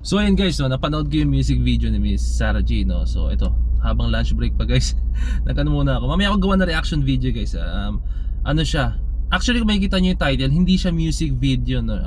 So ayun guys, no, napanood ko yung music video ni Miss Sarah G, no. So ito, habang lunch break pa guys, nagano muna ako. Mamaya ako gawa na reaction video guys. Ano siya? Actually kung makikita niyo yung title, hindi siya music video, no.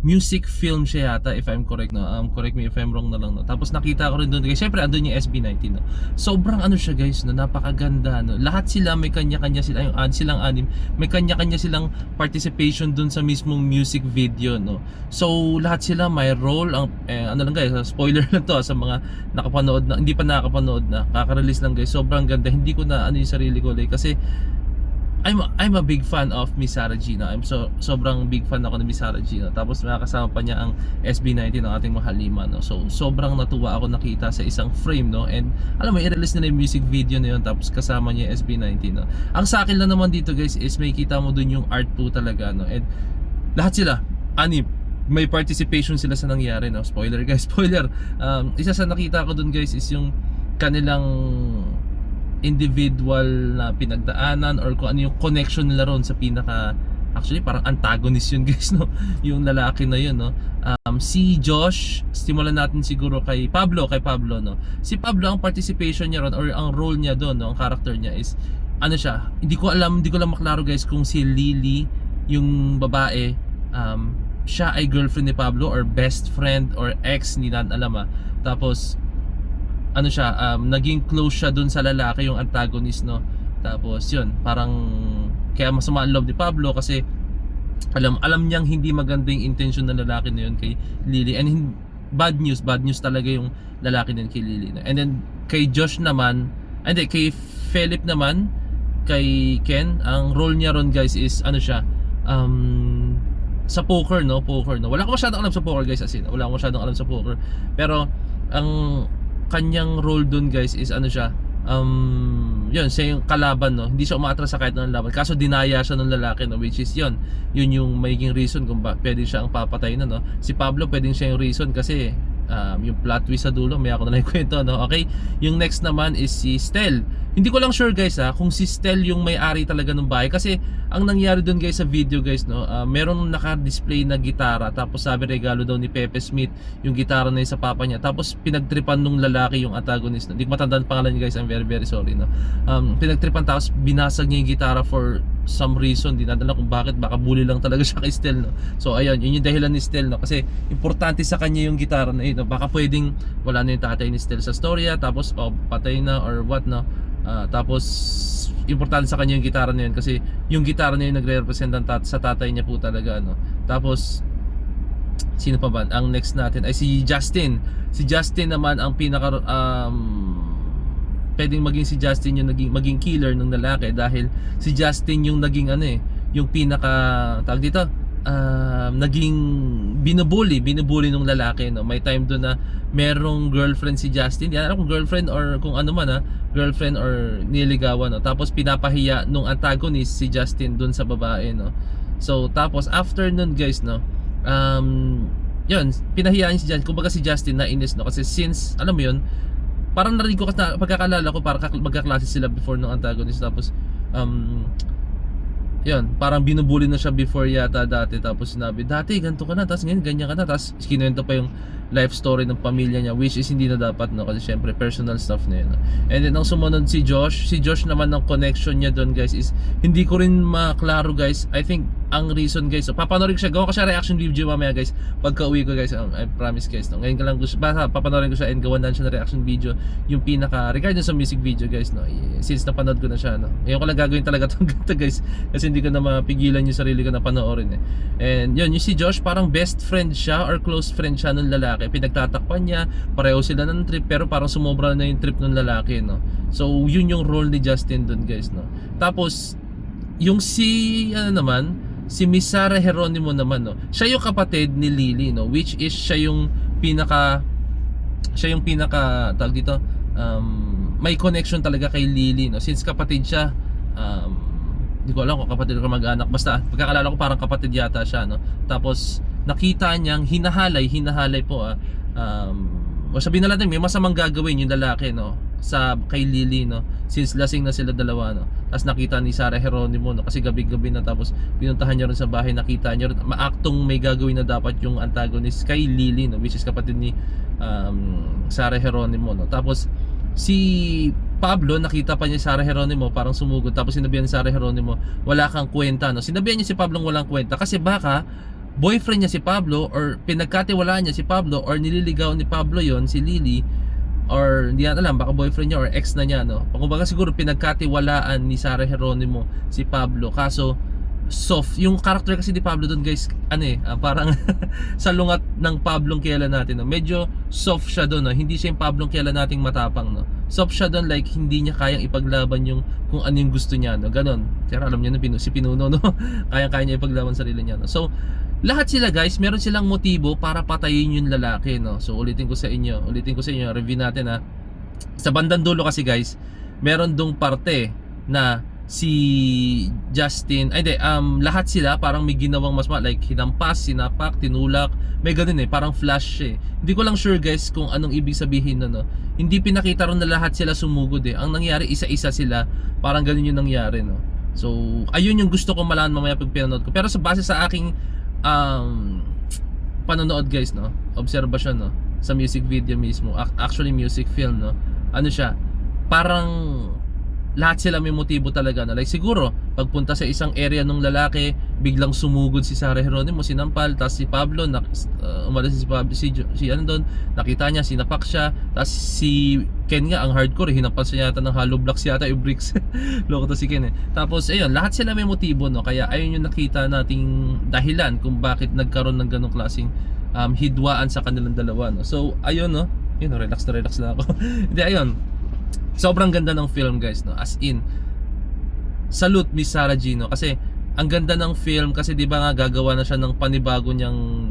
Music film siya yata if I'm correct, no. Correct me if I'm wrong na lang, no. Tapos nakita ko rin doon guys. Syempre andun yung SB19, no. Sobrang ano siya guys, no, napakaganda, no. Lahat sila may kanya-kanya sila, yung silang anim, may kanya-kanya silang participation doon sa mismong music video, no. So lahat sila may role. Ang ano lang guys, spoiler lang to sa mga nakapanood na, hindi pa nakapanood na, kaka-release lang guys. Sobrang ganda. Hindi ko na ano yung sarili ko like, kasi I'm a big fan of Miss Sarah G, no? Sobrang big fan ako ng Miss Sarah G, no? Tapos makakasama pa niya ang SB19 ng ating mahal Lima, no? So sobrang natuwa ako nakita sa isang frame, no? And alam mo, i-release nila yung music video na yun, tapos kasama niya yung SB19, no? Ang sa akin lang naman dito guys is may kita mo dun yung art po talaga, no? And lahat sila, anip, may participation sila sa nangyari, no? Spoiler guys, spoiler. Isa sa nakita ko dun guys is yung kanilang individual na pinagdaanan or kung ano yung connection nila ron sa pinaka, actually parang antagonist yun guys, no, yung lalaki na yun, no. Si Josh, simulan natin siguro kay Pablo, no. Si Pablo, ang participation niya ron or ang role niya doon, no, ang character niya is ano siya, hindi ko lang maklaro guys kung si Lily yung babae, siya ay girlfriend ni Pablo or best friend or ex, hindi natin alam. Tapos ano siya, naging close siya dun sa lalaki, yung antagonist, no. Tapos yun, parang kaya masama ang loob ni Pablo kasi alam niyang hindi maganda yung intention ng lalaki na yun kay Lily. And bad news talaga yung lalaki na yun kay Lily, no? And then kay Josh naman, hindi, kay Philip naman, kay Ken, ang role niya ron guys is ano siya, sa poker, no. Wala ko masyadong alam sa poker guys, as in, wala ko masyadong alam sa poker. Pero ang kanyang role dun guys is ano siya, yun, siya yung kalaban, no. Hindi siya umatras sa kahit anong laban, kaso dinaya siya ng lalaki, no, which is yun yung magiging reason kung pwede siya ang papatay na, no. Si Pablo pwedeng siya yung reason kasi yung plot twist sa dulo, may ako na lang kwento, no. Okay, yung next naman is si Stel. Hindi ko lang sure guys kung si Stel yung may-ari talaga ng bahay, kasi ang nangyari dun guys sa video guys, no, meron naka-display na gitara, tapos sabi regalo daw ni Pepe Smith yung gitara na yun sa papa niya, tapos pinagtripan nung lalaki yung antagonist, no? Hindi ko matandaan pangalan niya guys, I'm very very sorry, no. Pinagtripan tapos binasag niya yung gitara for some reason, di nadala kung bakit, baka bully lang talaga siya kay Stel, no. So ayun, yun yung dahilan ni Stel, no, kasi importante sa kanya yung gitara na yun, no? Baka pwedeng wala na yung tatay ni Stel sa storya, tapos patay na or what, no. Tapos importante sa kanya yung gitara na yun kasi yung gitara na yun nagre-represent sa tatay niya po talaga, no. Tapos sino pa ba? Ang next natin ay si Justin. Si Justin naman ang pinaka pwedeng maging si Justin yung maging killer ng lalaki, dahil si Justin yung naging ano yung pinaka tawag dito, naging binubuli ng lalaki, no. May time doon na merong girlfriend si Justin, hindi alam kung girlfriend or kung ano man, girlfriend or niligawan, no. Tapos pinapahiya nung antagonist si Justin doon sa babae, no. So tapos after nun guys, no, yun, pinahiyaan si Justin, kumbaga si Justin na inis, no, kasi since alam mo yun, parang narinig ko kasi pagkakalala ko parang magkaklase sila before ng antagonist, tapos yun, parang binubuli na siya before yata dati, tapos sinabi dati ganito ka na, tapos ngayon ganyan ka na, tapos kinuwento pa yung life story ng pamilya niya, which is hindi na dapat, no, kasi syempre personal stuff na yun, no? And then ang sumunod si Josh naman, ng connection niya doon guys is hindi ko rin maklaro guys. I think ang reason guys, so papanorin ko siya, gawa ko siya reaction video mamaya guys pagka uwi ko guys, I promise guys, no? Ngayon ka lang gusto, papanorin ko siya and gawan na siya na reaction video, yung pinaka regarding sa music video guys, no, since napanood ko na siya, no. Ngayon ko lang gagawin talaga itong ganito guys, kasi hindi ko na mapigilan yung sarili ko na panoorin, And yun, yung si Josh, parang best friend siya or close friend siya ng lalaki, pinagtatakpan niya, pareho sila ng trip, pero parang sumobra na yung trip ng lalaki, no. So yun yung role ni Justin dun guys, no. Tapos yung si ano naman, si Miss Sarah Geronimo naman, no, siya yung kapatid ni Lily, no, which is siya yung pinaka tawag dito, may connection talaga kay Lily, no, since kapatid siya. Hindi ko alam kung kapatid o mag-anak, basta pagkakalala ko parang kapatid yata siya, no. Tapos nakita niyang hinahalay po, o sabihin na natin may masamang gagawin yung lalaki, no, sa kay Lily, no, since lasing na sila dalawa, no. Tapos nakita ni Sarah Geronimo, no, kasi gabi-gabi na, tapos pinuntahan niya rin sa bahay, nakita niya rin maaktong may gagawin na dapat yung antagonist kay Lily, no, which is kapatid ni Sarah Geronimo, no. Tapos si Pablo, nakita pa niya si Sarah Geronimo, parang sumugod, tapos sinabihan ni Sarah Geronimo, wala kang kwenta, no. Sinabihan niya si Pablo walang kwenta kasi baka boyfriend niya si Pablo, or pinagkatiwalaan niya si Pablo, or nililigaw ni Pablo yon si Lily, or hindi natin alam, baka boyfriend niya or ex na niya, no. Kumbaga siguro pinagkatiwalaan ni Sarah Geronimo si Pablo, kaso soft yung character kasi ni Pablo doon, guys, parang sa lungat ng Pablong kilala natin, no, medyo soft siya doon, no? Hindi siya yung Pablong kilala nating matapang, no. Soft siya doon, like hindi niya kayang ipaglaban yung kung ano yung gusto niya, no, ganon. Pero alam niyo na si Pinuno, no, kaya niya ipaglaban sarili niya, no. So lahat sila, guys, meron silang motibo para patayin yung lalaki, no. So ulitin ko sa inyo, review natin, ha. Sa bandang dulo kasi, guys, meron dong parte na si Justin, lahat sila parang may ginawang masama, like hinampas, sinapak, tinulak, may ganun, parang flash eh. Hindi ko lang sure, guys, kung anong ibig sabihin, no. Hindi pinakita ron na lahat sila sumugod eh. Ang nangyari, isa-isa sila, parang ganun yung nangyari, no. So ayun yung gusto ko malaman mamaya pag pinanood ko. Pero sa base sa aking panonood, guys, no, obserbasyon, no, sa music video mismo, actually music film, no, ano siya, parang lahat sila may motibo talaga, no? Like siguro pagpunta sa isang area nung lalaki, biglang sumugod si Sarah Geronimo, sinampal, tapos si Pablo umalis si Pablo, si ano doon, nakita niya, sinapak siya, tapos si Ken nga ang hardcore, hinampas siya yata ng hollow blocks yata, yung bricks. Loko to si Ken eh. Tapos ayun, lahat sila may motibo, no, kaya ayun yung nakita nating dahilan kung bakit nagkaroon ng ganong klaseng hidwaan sa kanilang dalawa, no. So ayun, no, yun, relax na ako. Hindi, ayun, sobrang ganda ng film, guys, no, as in salute Miss Sarah G, no, kasi ang ganda ng film, kasi di ba nga gagawa na siya ng panibago niyang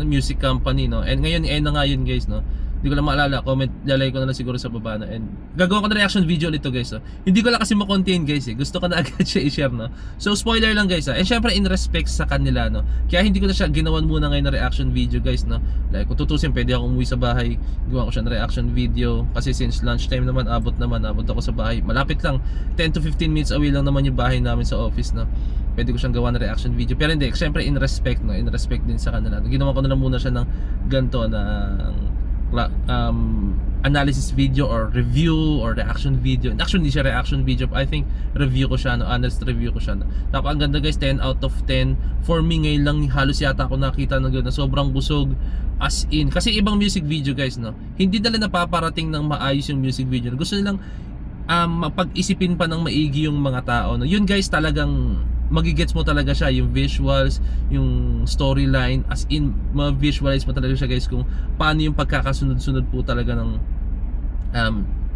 music company, no, and ngayon na nga yun, guys, no. Hindi ko lang maalala, comment, lalagay ko na lang siguro sa baba, no? And gagawa ko na reaction video ulit to, guys, no? Hindi ko lang kasi ma-contain, guys, eh. Gusto ko na agad siya i-share, no? So spoiler lang, guys, and syempre in respect sa kanila, no, kaya hindi ko na siya ginawan muna ngayon na reaction video, guys, no. Like kung tutusin, pwede akong umuwi sa bahay, gawa ko siya na reaction video, kasi since lunchtime naman, abot ako sa bahay, malapit lang, 10 to 15 minutes away lang naman yung bahay namin sa office, no. Pwede ko siyang gawa na reaction video, pero hindi, syempre in respect, no, in respect din sa kanila. Ginawa ko na lang muna siya ng ganito na analysis video or review or reaction video. Actually hindi siya reaction video, I think review ko siya, no, honest review ko siya, no. Tapos ang ganda, guys, 10 out of 10 for me. Ngayon lang halos yata ako nakita ng gano'n, sobrang busog, as in, kasi ibang music video, guys, no, hindi nila napaparating ng maayos yung music video, gusto nilang mapag-isipin pa ng maigi yung mga tao, no. Yun, guys, talagang magigets mo talaga siya, yung visuals, yung storyline, as in ma-visualize mo talaga siya, guys, kung paano yung pagkakasunod-sunod po talaga ng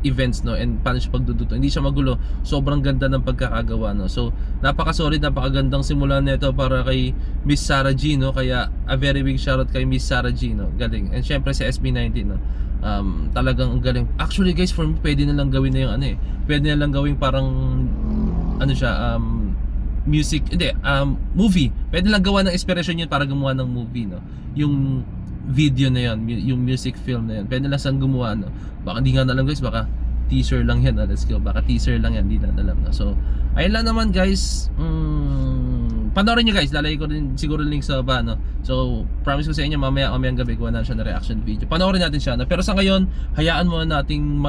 events, no, and paano siya pagduduto. Hindi siya magulo, sobrang ganda ng pagkakagawa, no. So napaka-solid, napakagandang simula nito para kay Miss Sarah G, no, kaya a very big shoutout kay Miss Sarah G, no, galing. And syempre si SB19, no, talagang ang galing. Actually, guys, for me, pwede na lang gawin na yung pwede na lang gawin parang siya, music, movie. Pwede lang gawa ng inspiration yun para gumawa ng movie, no. Yung video na yun, yung music film na yun, pwede lang saan gumawa, no. Baka hindi nga alam, guys, baka teaser lang yan, let's go, baka teaser lang yan, hindi na alam, no. So ayun lang naman, guys. Panoorin nyo, guys, lalagay ko rin siguro link sa baba, no. So promise ko sa inyo, mamayang gabi gawa na siya na reaction video, panoorin natin siya, no. Pero sa ngayon, hayaan mo nating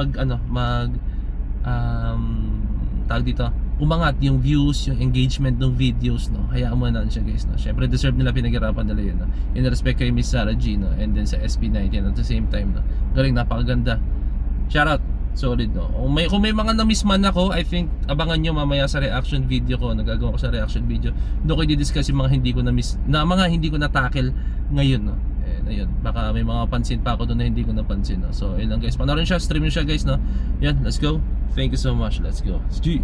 tawag dito, umangat yung views, yung engagement ng videos, no. Hayaan mo na siya, guys, no. Syempre deserve nila, pinaghirapan nila yun, no. In respect kay Miss Sarah G, no, and then sa SB19 at the same time, no. Galing, napakaganda. Shoutout, solid, no. Kung may mga na-miss man ako, I think abangan nyo mamaya sa reaction video ko, nagagawa ko sa reaction video. Doon ko i-discuss yung mga hindi ko na-miss, mga hindi ko na-tackle ngayon, no. Ayun, baka may mga pansin pa ako doon na hindi ko napansin, no. So ayun lang, guys, panoorin siya, stream nyo siya, guys, no. Yan, let's go. Thank you so much, let's go. G.